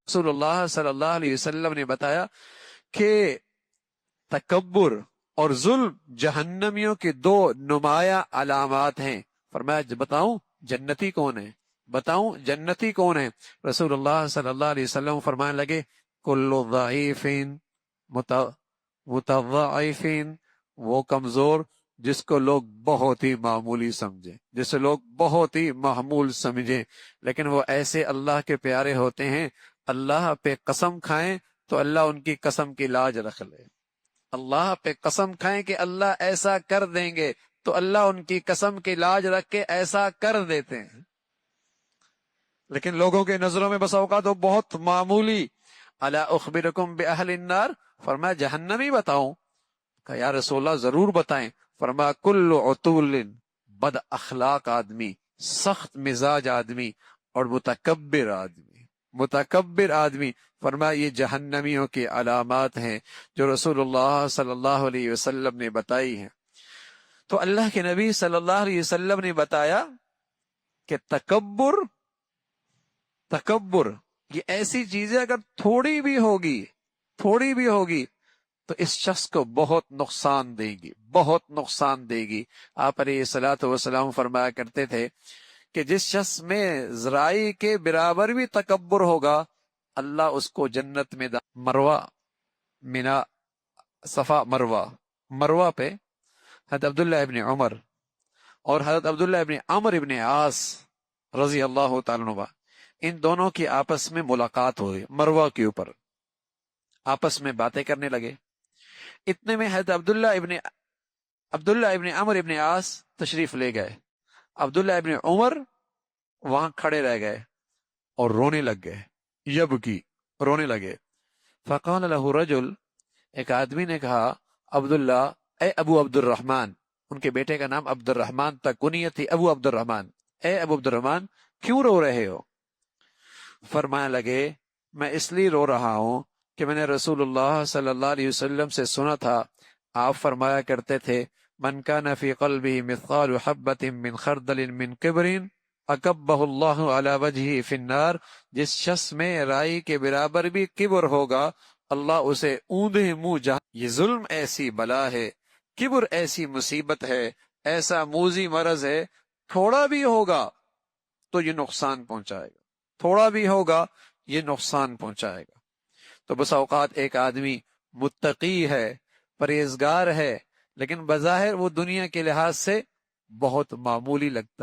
رسول اللہ صلی اللہ علیہ وسلم نے بتایا کہ تکبر اور ظلم جہنمیوں کی دو نمایاں علامات ہیں۔ فرمایا بتاؤں جنتی کون ہے، بتاؤں جنتی کون ہے؟ رسول اللہ صلی اللہ علیہ وسلم فرمانے لگے کل ضعیف متضعفین، وہ کمزور جس کو لوگ بہت ہی معمولی سمجھیں، جسے لوگ بہت ہی معمول سمجھیں، لیکن وہ ایسے اللہ کے پیارے ہوتے ہیں، اللہ پہ قسم کھائیں تو اللہ ان کی قسم کی لاج رکھ لے، اللہ پہ قسم کھائیں کہ اللہ ایسا کر دیں گے تو اللہ ان کی قسم کی لاج رکھ کے ایسا کر دیتے ہیں۔ لیکن لوگوں کے نظروں میں بس اوقات وہ بہت معمولی۔ الا اخبرکم باہل النار، فرمایا جہنمی بتاؤں؟ کہ یا رسول اللہ ضرور بتائیں۔ فرمایا کل عتول، بد اخلاق آدمی، سخت مزاج آدمی، اور متکبر آدمی، متکبر آدمی۔ فرمایا یہ جہنمیوں کی علامات ہیں جو رسول اللہ صلی اللہ علیہ وسلم نے بتائی ہیں۔ تو اللہ کے نبی صلی اللہ علیہ وسلم نے بتایا کہ تکبر یہ ایسی چیزیں اگر تھوڑی بھی ہوگی تو اس شخص کو بہت نقصان دے گی، بہت نقصان دے گی۔ آپ علیہ الصلوۃ والسلام فرمایا کرتے تھے کہ جس شخص میں ذرائی کے برابر بھی تکبر ہوگا اللہ اس کو جنت میں مروہ، منا، صفا مروہ پہ حضرت عبداللہ ابن عمر اور حضرت عبداللہ ابن عمر ابن عاص رضی اللہ تعالیٰ عنہ، ان دونوں کی آپس میں ملاقات ہوئی مروہ کے اوپر، آپس میں باتیں کرنے لگے۔ اتنے میں حضرت عبداللہ ابن عمر ابن عاص تشریف لے گئے، عبداللہ ابن عمر وہاں کھڑے رہ گئے اور رونے لگ گئے، رونے لگے۔ فقال له رجل، ایک آدمی نے کہا عبداللہ، اے ابو عبد الرحمن، ان کے بیٹے کا نام عبد الرحمن تک کنیت تھی ابو عبد الرحمن، اے ابو عبد الرحمن کیوں رو رہے ہو؟ فرمانے لگے میں اس لیے رو رہا ہوں کہ میں نے رسول اللہ صلی اللہ علیہ وسلم سے سنا تھا، آپ فرمایا کرتے تھے من کان فی قلبہ مثقال حبۃ من خردل من کبر اکبہ اللہ علی وجہہ فی النار، جس شخص میں رائی کے برابر بھی کبر ہوگا اللہ اسے اوندے منہ جہنم۔ یہ ظلم ایسی بلا ہے، کبر ایسی مصیبت ہے، ایسا موذی مرض ہے، تھوڑا بھی ہوگا تو یہ نقصان پہنچائے گا، تھوڑا بھی ہوگا یہ نقصان پہنچائے گا۔ تو بس اوقات ایک آدمی متقی ہے، پرہیزگار ہے، لیکن بظاہر وہ دنیا کے لحاظ سے بہت معمولی لگتا ہے۔